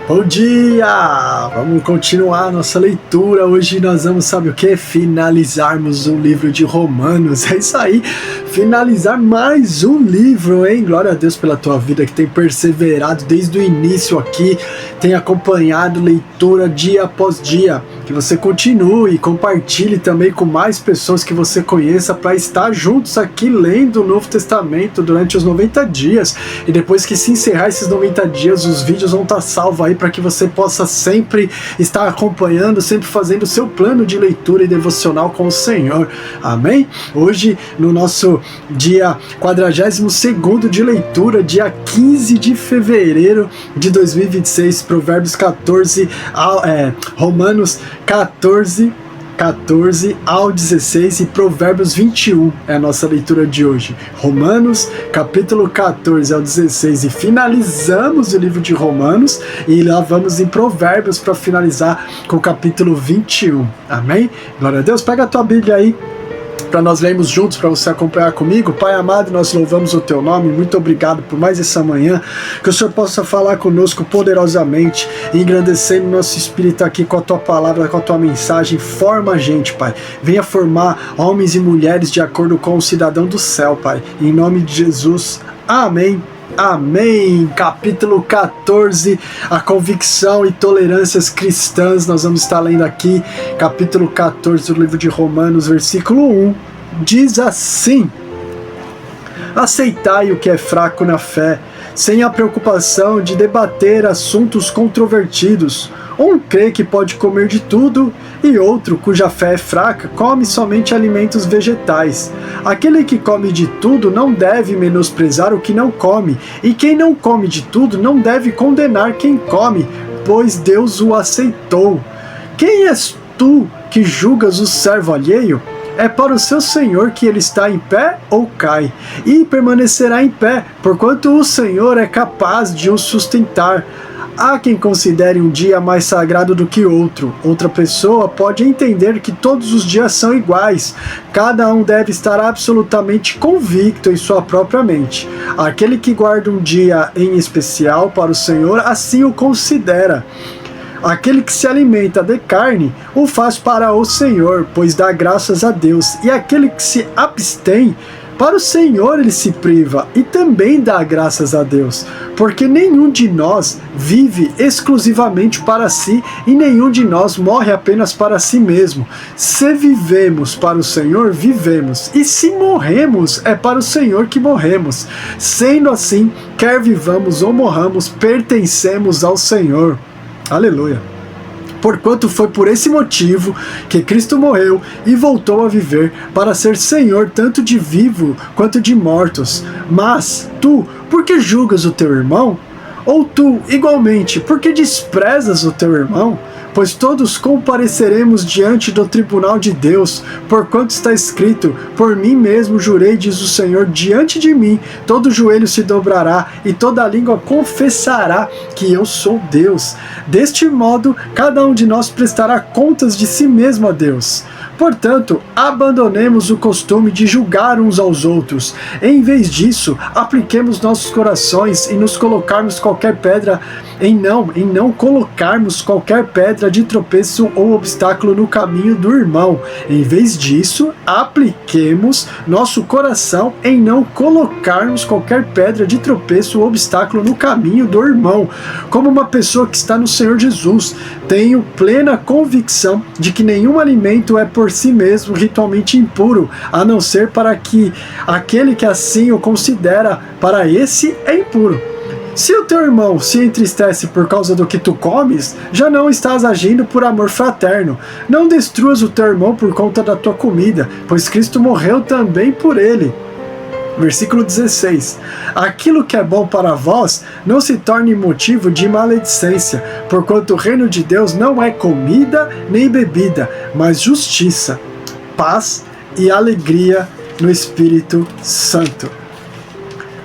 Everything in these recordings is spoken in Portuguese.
Bom dia! Vamos continuar nossa leitura. Hoje nós vamos, sabe o que? Finalizarmos o livro de Romanos. É isso aí, finalizar mais um livro, hein? Glória a Deus pela tua vida que tem perseverado desde o início aqui, tem acompanhado leitura dia após dia. Que você continue e compartilhe também com mais pessoas que você conheça para estar juntos aqui lendo o Novo Testamento durante os 90 dias. E depois que se encerrar esses 90 dias, os vídeos vão estar salvos aí para que você possa sempre estar acompanhando, sempre fazendo o seu plano de leitura e devocional com o Senhor. Amém? Hoje, no nosso dia 42º de leitura, dia 15 de fevereiro de 2026, Provérbios 14, Romanos 14 ao 16 e Provérbios 21 é a nossa leitura de hoje. Romanos, capítulo 14 ao 16, e finalizamos o livro de Romanos, e lá vamos em Provérbios para finalizar com o capítulo 21. Amém? Glória a Deus. Pega a tua Bíblia aí, para nós lermos juntos, para você acompanhar comigo. Pai amado, nós louvamos o teu nome, muito obrigado por mais essa manhã, que o Senhor possa falar conosco poderosamente, engrandecendo nosso espírito aqui com a tua palavra, com a tua mensagem. Forma a gente, Pai, venha formar homens e mulheres de acordo com o cidadão do céu, Pai, em nome de Jesus, amém. Amém. Capítulo 14, a convicção e tolerâncias cristãs. Nós vamos estar lendo aqui, capítulo 14 do livro de Romanos, versículo 1, diz assim: aceitai o que é fraco na fé, sem a preocupação de debater assuntos controvertidos. Um crê que pode comer de tudo, e outro, cuja fé é fraca, come somente alimentos vegetais. Aquele que come de tudo não deve menosprezar o que não come, e quem não come de tudo não deve condenar quem come, pois Deus o aceitou. Quem és tu que julgas o servo alheio? É para o seu Senhor que ele está em pé ou cai, e permanecerá em pé, porquanto o Senhor é capaz de o sustentar. Há quem considere um dia mais sagrado do que outro. Outra pessoa pode entender que todos os dias são iguais. Cada um deve estar absolutamente convicto em sua própria mente. Aquele que guarda um dia em especial para o Senhor, assim o considera. Aquele que se alimenta de carne, o faz para o Senhor, pois dá graças a Deus. E aquele que se abstém, para o Senhor ele se priva e também dá graças a Deus, porque nenhum de nós vive exclusivamente para si e nenhum de nós morre apenas para si mesmo. Se vivemos para o Senhor, vivemos, e se morremos, é para o Senhor que morremos. Sendo assim, quer vivamos ou morramos, pertencemos ao Senhor. Aleluia. Porquanto foi por esse motivo que Cristo morreu e voltou a viver, para ser Senhor tanto de vivo quanto de mortos. Mas tu, por que julgas o teu irmão? Ou tu, igualmente, por que desprezas o teu irmão? Pois todos compareceremos diante do tribunal de Deus, porquanto está escrito: por mim mesmo jurei, diz o Senhor, diante de mim todo joelho se dobrará e toda língua confessará que eu sou Deus. Deste modo, cada um de nós prestará contas de si mesmo a Deus. Portanto, abandonemos o costume de julgar uns aos outros. Em vez disso, apliquemos nossos corações e nos colocarmos qualquer pedra em não colocarmos qualquer pedra de tropeço ou obstáculo no caminho do irmão. Em vez disso, apliquemos nosso coração em não colocarmos qualquer pedra de tropeço ou obstáculo no caminho do irmão. Como uma pessoa que está no Senhor Jesus, tenho plena convicção de que nenhum alimento é por si mesmo ritualmente impuro, a não ser para que aquele que assim o considera, para esse é impuro. Se o teu irmão se entristece por causa do que tu comes, já não estás agindo por amor fraterno. Não destruas o teu irmão por conta da tua comida, pois Cristo morreu também por ele. Versículo 16. Aquilo que é bom para vós não se torne motivo de maledicência, porquanto o reino de Deus não é comida nem bebida, mas justiça, paz e alegria no Espírito Santo.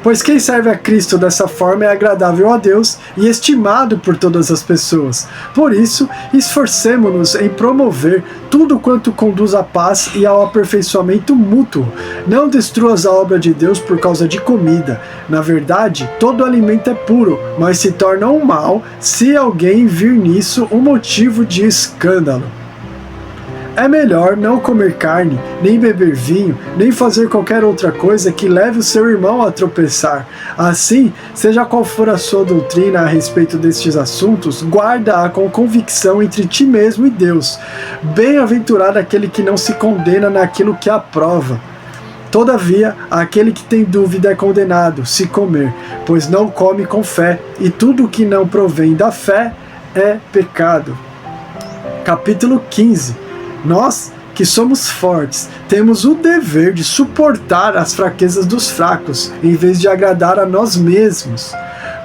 Pois quem serve a Cristo dessa forma é agradável a Deus e estimado por todas as pessoas. Por isso, esforcemo-nos em promover tudo quanto conduz à paz e ao aperfeiçoamento mútuo. Não destruas a obra de Deus por causa de comida. Na verdade, todo alimento é puro, mas se torna um mal se alguém vir nisso um motivo de escândalo. É melhor não comer carne, nem beber vinho, nem fazer qualquer outra coisa que leve o seu irmão a tropeçar. Assim, seja qual for a sua doutrina a respeito destes assuntos, guarda-a com convicção entre ti mesmo e Deus. Bem-aventurado aquele que não se condena naquilo que aprova. Todavia, aquele que tem dúvida é condenado, se comer, pois não come com fé, e tudo que não provém da fé é pecado. Capítulo 15. Nós, que somos fortes, temos o dever de suportar as fraquezas dos fracos, em vez de agradar a nós mesmos.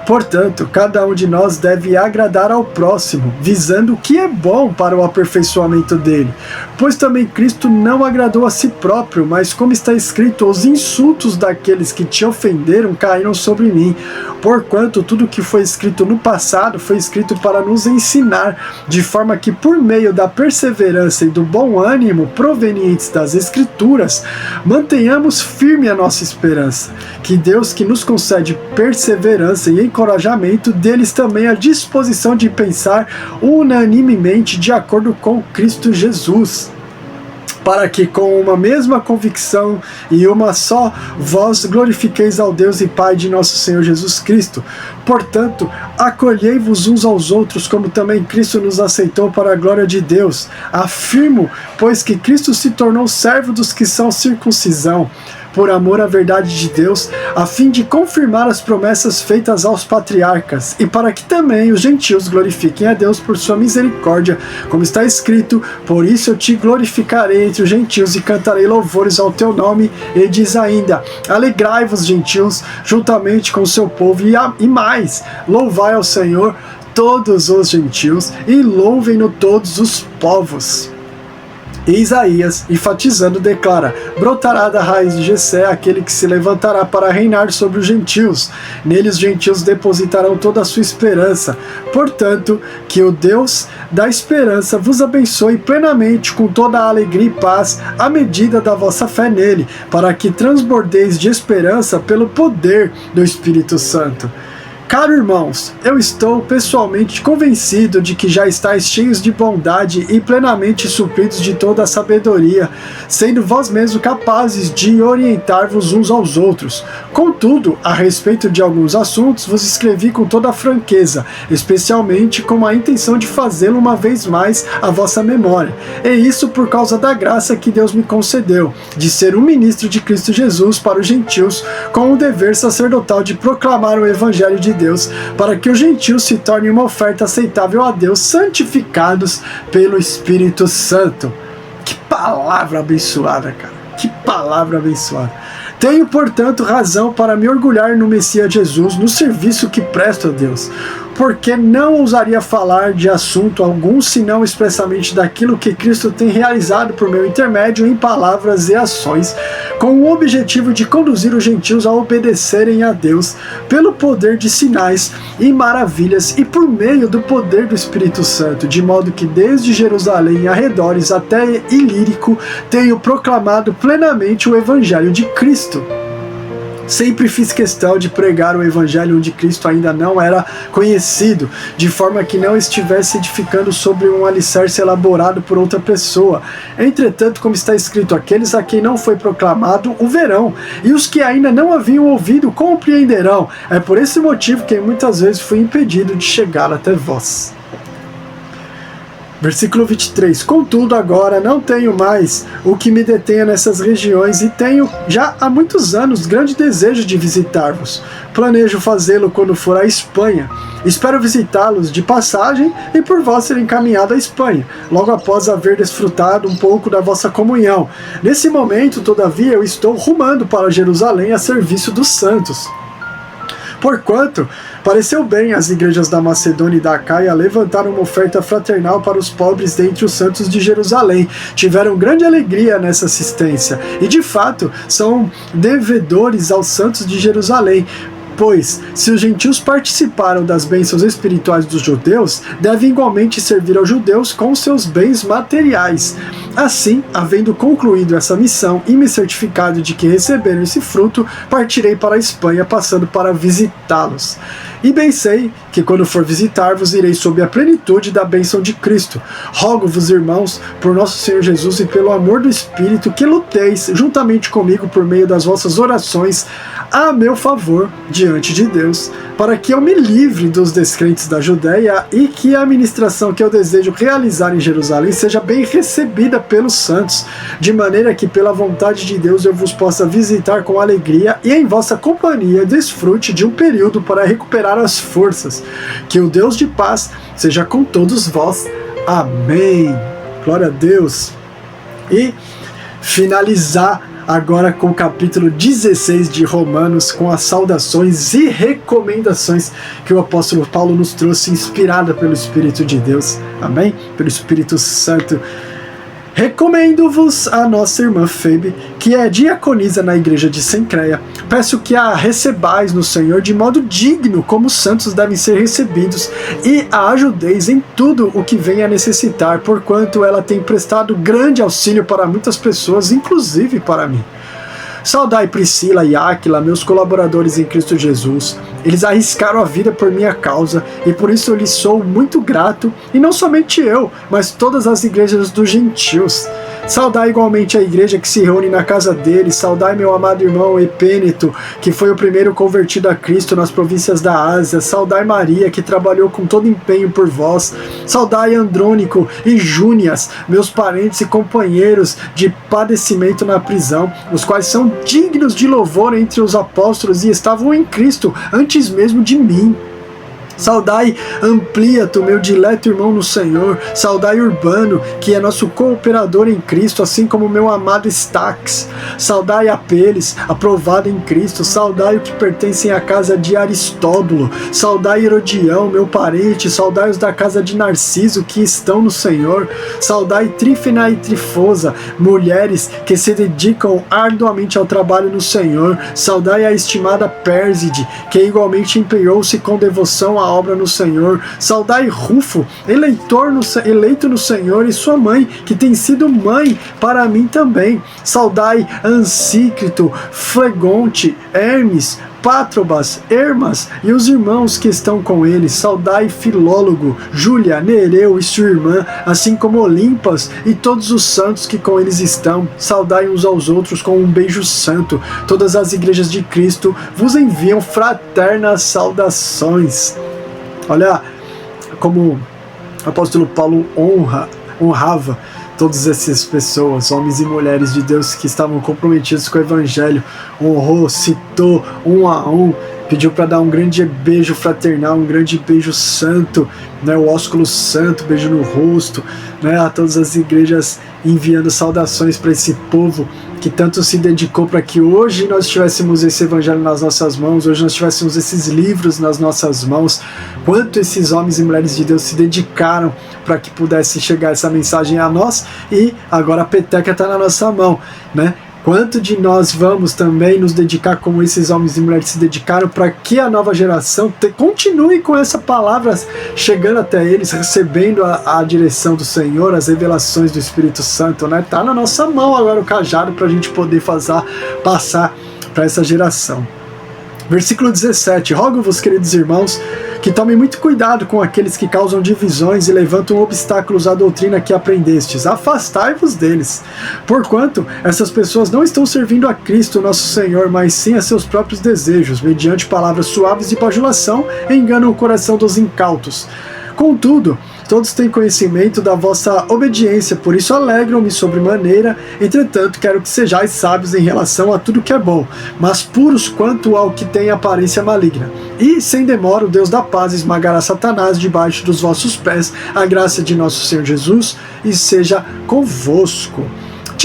Portanto, cada um de nós deve agradar ao próximo, visando o que é bom para o aperfeiçoamento dele. Pois também Cristo não agradou a si próprio, mas como está escrito, os insultos daqueles que te ofenderam caíram sobre mim. Porquanto tudo que foi escrito no passado foi escrito para nos ensinar, de forma que por meio da perseverança e do bom ânimo provenientes das Escrituras, mantenhamos firme a nossa esperança. Que Deus, que nos concede perseverança e encorajamento, deles também a disposição de pensar unanimemente de acordo com Cristo Jesus, para que com uma mesma convicção e uma só voz glorifiqueis ao Deus e Pai de nosso Senhor Jesus Cristo. Portanto, acolhei-vos uns aos outros, como também Cristo nos aceitou para a glória de Deus. Afirmo, pois, que Cristo se tornou servo dos que são circuncisão, por amor à verdade de Deus, a fim de confirmar as promessas feitas aos patriarcas, e para que também os gentios glorifiquem a Deus por sua misericórdia, como está escrito, por isso eu te glorificarei entre os gentios e cantarei louvores ao teu nome, e diz ainda, alegrai-vos, gentios, juntamente com o seu povo, e mais, louvai ao Senhor todos os gentios, e louvem-no todos os povos. E Isaías, enfatizando, declara, brotará da raiz de Jessé aquele que se levantará para reinar sobre os gentios. Nele os gentios depositarão toda a sua esperança. Portanto, que o Deus da esperança vos abençoe plenamente com toda a alegria e paz, à medida da vossa fé nele, para que transbordeis de esperança pelo poder do Espírito Santo. Caro irmãos, eu estou pessoalmente convencido de que já estáis cheios de bondade e plenamente supridos de toda a sabedoria, sendo vós mesmos capazes de orientar-vos uns aos outros. Contudo, a respeito de alguns assuntos, vos escrevi com toda a franqueza, especialmente com a intenção de fazê-lo uma vez mais à vossa memória. E isso por causa da graça que Deus me concedeu, de ser um ministro de Cristo Jesus para os gentios, com o dever sacerdotal de proclamar o Evangelho de Deus, para que os gentios se tornem uma oferta aceitável a Deus, santificados pelo Espírito Santo. Que palavra abençoada, cara. Que palavra abençoada. Tenho, portanto, razão para me orgulhar no Messias Jesus, no serviço que presto a Deus, porque não ousaria falar de assunto algum, senão expressamente daquilo que Cristo tem realizado por meu intermédio em palavras e ações, com o objetivo de conduzir os gentios a obedecerem a Deus, pelo poder de sinais e maravilhas e por meio do poder do Espírito Santo, de modo que desde Jerusalém e arredores até Ilírico tenho proclamado plenamente o Evangelho de Cristo. Sempre fiz questão de pregar o Evangelho onde Cristo ainda não era conhecido, de forma que não estivesse edificando sobre um alicerce elaborado por outra pessoa. Entretanto, como está escrito, aqueles a quem não foi proclamado o verão, e os que ainda não haviam ouvido compreenderão. É por esse motivo que muitas vezes fui impedido de chegar até vós. Versículo 23. Contudo, agora não tenho mais o que me detenha nessas regiões e tenho já há muitos anos grande desejo de visitar-vos. Planejo fazê-lo quando for à Espanha. Espero visitá-los de passagem e por vós ser encaminhado à Espanha, logo após haver desfrutado um pouco da vossa comunhão. Nesse momento, todavia, eu estou rumando para Jerusalém a serviço dos santos. Porquanto pareceu bem às igrejas da Macedônia e da Acaia levantar uma oferta fraternal para os pobres dentre os santos de Jerusalém. Tiveram grande alegria nessa assistência, e de fato são devedores aos santos de Jerusalém. Pois, se os gentios participaram das bênçãos espirituais dos judeus, devem igualmente servir aos judeus com seus bens materiais. Assim, havendo concluído essa missão e me certificado de que receberam esse fruto, partirei para a Espanha, passando para visitá-los. E bem sei que quando for visitar-vos, irei sob a plenitude da bênção de Cristo. Rogo-vos, irmãos, por nosso Senhor Jesus e pelo amor do Espírito, que luteis juntamente comigo por meio das vossas orações a meu favor diante de Deus, para que eu me livre dos descrentes da Judéia e que a ministração que eu desejo realizar em Jerusalém seja bem recebida pelos santos, de maneira que pela vontade de Deus eu vos possa visitar com alegria e em vossa companhia desfrute de um período para recuperar as forças. Que o Deus de paz seja com todos vós. Amém. Glória a Deus. E finalizar agora com o capítulo 16 de Romanos, com as saudações e recomendações que o apóstolo Paulo nos trouxe, inspirada pelo Espírito de Deus, amém? Pelo Espírito Santo. Recomendo-vos a nossa irmã Febe, que é diaconisa na igreja de Sencreia. Peço que a recebais no Senhor de modo digno, como os santos devem ser recebidos, e a ajudeis em tudo o que venha a necessitar, porquanto ela tem prestado grande auxílio para muitas pessoas, inclusive para mim. Saudai Priscila e Áquila, meus colaboradores em Cristo Jesus. Eles arriscaram a vida por minha causa, e por isso eu lhes sou muito grato, e não somente eu, mas todas as igrejas dos gentios. Saudai igualmente a igreja que se reúne na casa dele. Saudai meu amado irmão Epêneto, que foi o primeiro convertido a Cristo nas províncias da Ásia. Saudai Maria, que trabalhou com todo empenho por vós. Saudai Andrônico e Júnias, meus parentes e companheiros de padecimento na prisão, os quais são dignos de louvor entre os apóstolos e estavam em Cristo antes mesmo de mim. Saudai Ampliato, meu dileto irmão no Senhor. Saudai Urbano, que é nosso cooperador em Cristo, assim como meu amado Stax. Saudai Apeles, aprovado em Cristo. Saudai o que pertencem à casa de Aristóbulo. Saudai Herodião, meu parente. Saudai os da casa de Narciso, que estão no Senhor. Saudai Trífena e Trifosa, mulheres que se dedicam arduamente ao trabalho no Senhor. Saudai a estimada Pérside, que igualmente empenhou-se com devoção à obra no Senhor. Saudai Rufo, eleito no Senhor, e sua mãe, que tem sido mãe para mim também. Saudai Ansícrito, Flegonte, Hermes, Pátrobas, Hermas e os irmãos que estão com ele. Saudai Filólogo, Júlia, Nereu e sua irmã, assim como Olimpas e todos os santos que com eles estão. Saudai uns aos outros com um beijo santo. Todas as igrejas de Cristo vos enviam fraternas saudações. Olha como o apóstolo Paulo honrava todas essas pessoas, homens e mulheres de Deus que estavam comprometidos com o Evangelho. Honrou, citou um a um, pediu para dar um grande beijo fraternal, um grande beijo santo, né, o ósculo santo, beijo no rosto, né, a todas as igrejas, enviando saudações para esse povo que tanto se dedicou para que hoje nós tivéssemos esse evangelho nas nossas mãos, hoje nós tivéssemos esses livros nas nossas mãos. Quanto esses homens e mulheres de Deus se dedicaram para que pudesse chegar essa mensagem a nós, e agora a peteca está na nossa mão, né? Quanto de nós vamos também nos dedicar como esses homens e mulheres se dedicaram para que a nova geração continue com essa palavra chegando até eles, recebendo a direção do Senhor, as revelações do Espírito Santo, né? Tá na nossa mão agora o cajado para a gente poder passar para essa geração. Versículo 17. Rogo-vos, queridos irmãos, que tomem muito cuidado com aqueles que causam divisões e levantam obstáculos à doutrina que aprendestes. Afastai-vos deles, porquanto essas pessoas não estão servindo a Cristo nosso Senhor, mas sim a seus próprios desejos, mediante palavras suaves de bajulação, enganam o coração dos incautos. Contudo, todos têm conhecimento da vossa obediência, por isso alegram-me sobremaneira. Entretanto, quero que sejais sábios em relação a tudo que é bom, mas puros quanto ao que tem aparência maligna. E, sem demora, o Deus da paz esmagará Satanás debaixo dos vossos pés. A graça de nosso Senhor Jesus e seja convosco.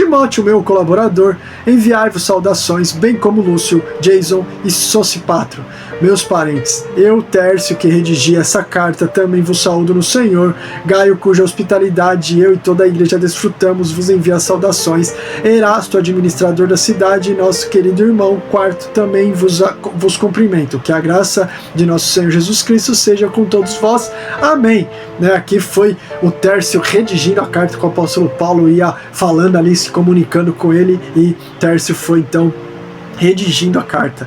Timóteo, meu colaborador, enviai-vos saudações, bem como Lúcio, Jason e Sosipatro. Meus parentes, eu, Tércio, que redigi essa carta, também vos saúdo no Senhor. Gaio, cuja hospitalidade eu e toda a igreja desfrutamos, vos envia saudações. Erasto, administrador da cidade, e nosso querido irmão Quarto também vos cumprimento. Que a graça de nosso Senhor Jesus Cristo seja com todos vós. Amém. Aqui foi o Tércio redigindo a carta que o apóstolo Paulo ia falando ali, se comunicando com ele, e Tércio foi então redigindo a carta.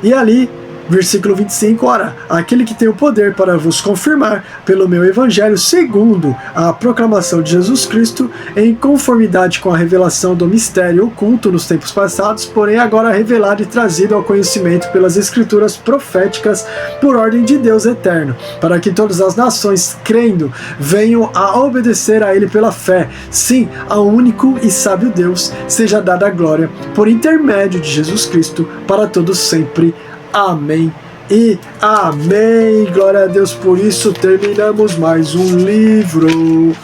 E ali, versículo 25, ora, aquele que tem o poder para vos confirmar pelo meu evangelho segundo a proclamação de Jesus Cristo, em conformidade com a revelação do mistério oculto nos tempos passados, porém agora revelado e trazido ao conhecimento pelas escrituras proféticas por ordem de Deus eterno, para que todas as nações, crendo, venham a obedecer a ele pela fé. Sim, ao único e sábio Deus seja dada a glória por intermédio de Jesus Cristo para todos sempre. Amém e amém. Glória a Deus por isso. Terminamos mais um livro.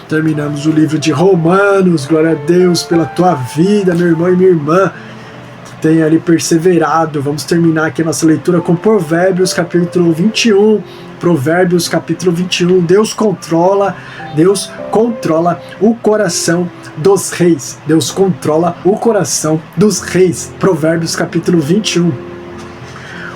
Terminamos o livro de Romanos. Glória a Deus pela tua vida, meu irmão e minha irmã, que tem ali perseverado. Vamos terminar aqui a nossa leitura com Provérbios capítulo 21. Provérbios capítulo 21. Deus controla o coração dos reis. Deus controla o coração dos reis. Provérbios capítulo 21.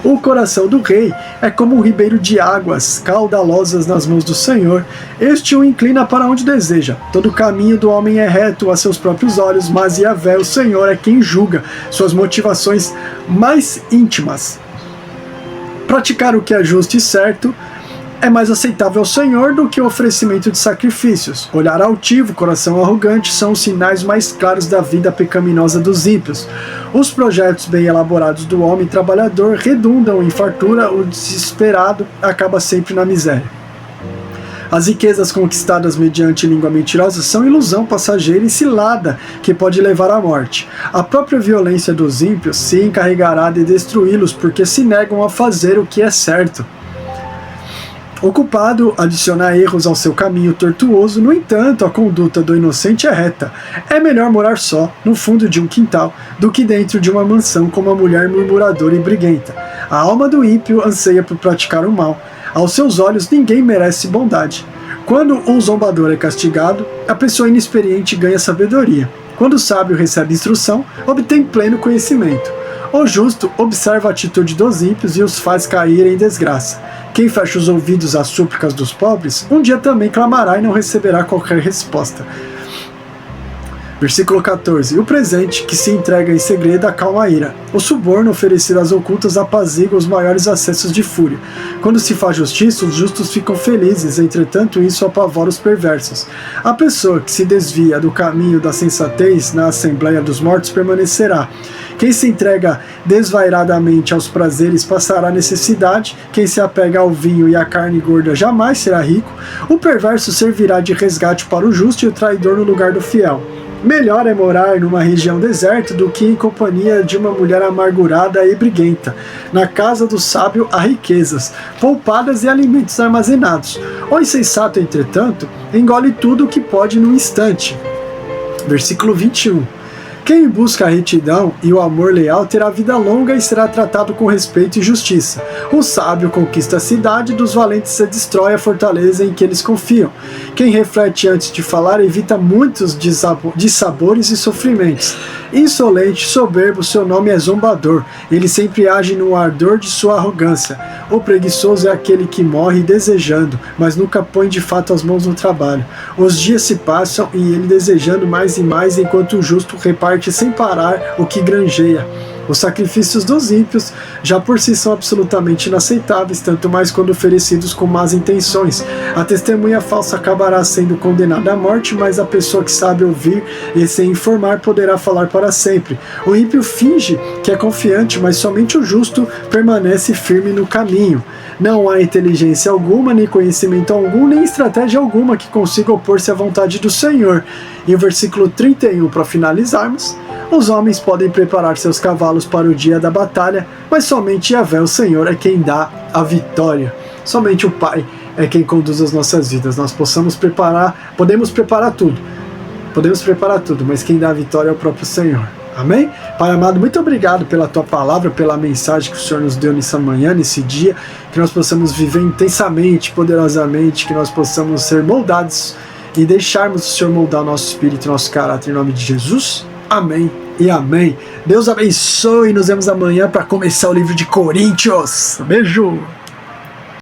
O coração do rei é como um ribeiro de águas caudalosas nas mãos do Senhor. Este o inclina para onde deseja. Todo o caminho do homem é reto a seus próprios olhos, mas Yahvé, o Senhor, é quem julga suas motivações mais íntimas. Praticar o que é justo e certo é mais aceitável ao Senhor do que o oferecimento de sacrifícios. Olhar altivo, coração arrogante são os sinais mais claros da vida pecaminosa dos ímpios. Os projetos bem elaborados do homem trabalhador redundam em fartura, o desesperado acaba sempre na miséria. As riquezas conquistadas mediante língua mentirosa são ilusão passageira e cilada que pode levar à morte. A própria violência dos ímpios se encarregará de destruí-los porque se negam a fazer o que é certo. O culpado adiciona erros ao seu caminho tortuoso, no entanto, a conduta do inocente é reta. É melhor morar só, no fundo de um quintal, do que dentro de uma mansão com uma mulher murmuradora e briguenta. A alma do ímpio anseia por praticar o mal. Aos seus olhos, ninguém merece bondade. Quando um zombador é castigado, a pessoa inexperiente ganha sabedoria. Quando o sábio recebe instrução, obtém pleno conhecimento. O justo observa a atitude dos ímpios e os faz cair em desgraça. Quem fecha os ouvidos às súplicas dos pobres, um dia também clamará e não receberá qualquer resposta. Versículo 14. O presente que se entrega em segredo acalma a ira. O suborno oferecido às ocultas apazigua os maiores acessos de fúria. Quando se faz justiça, os justos ficam felizes, entretanto isso apavora os perversos. A pessoa que se desvia do caminho da sensatez na assembleia dos mortos permanecerá. Quem se entrega desvairadamente aos prazeres passará necessidade. Quem se apega ao vinho e à carne gorda jamais será rico. O perverso servirá de resgate para o justo e o traidor no lugar do fiel. Melhor é morar numa região deserta do que em companhia de uma mulher amargurada e briguenta. Na casa do sábio há riquezas, poupadas e alimentos armazenados. O insensato, entretanto, engole tudo o que pode num instante. Versículo 21. Quem busca a retidão e o amor leal terá vida longa e será tratado com respeito e justiça. O sábio conquista a cidade, dos valentes se destrói a fortaleza em que eles confiam. Quem reflete antes de falar evita muitos dissabores e sofrimentos. Insolente, soberbo, seu nome é zombador. Ele sempre age no ardor de sua arrogância. O preguiçoso é aquele que morre desejando, mas nunca põe de fato as mãos no trabalho. Os dias se passam e ele desejando mais e mais, enquanto o justo reparte sem parar o que granjeia. Os sacrifícios dos ímpios já por si são absolutamente inaceitáveis, tanto mais quando oferecidos com más intenções. A testemunha falsa acabará sendo condenada à morte, mas a pessoa que sabe ouvir e sem informar poderá falar para sempre. O ímpio finge que é confiante, mas somente o justo permanece firme no caminho. Não há inteligência alguma, nem conhecimento algum, nem estratégia alguma que consiga opor-se à vontade do Senhor. E o versículo 31, para finalizarmos: os homens podem preparar seus cavalos para o dia da batalha, mas somente Yahvé, o Senhor, é quem dá a vitória. Somente o Pai é quem conduz as nossas vidas. Nós podemos preparar tudo, Podemos preparar tudo, mas quem dá a vitória é o próprio Senhor. Amém? Pai amado, muito obrigado pela tua palavra, pela mensagem que o Senhor nos deu nessa manhã, nesse dia, que nós possamos viver intensamente, poderosamente, que nós possamos ser moldados e deixarmos o Senhor moldar o nosso espírito, nosso caráter, em nome de Jesus. Amém e amém. Deus abençoe e nos vemos amanhã para começar o livro de Coríntios. Beijo!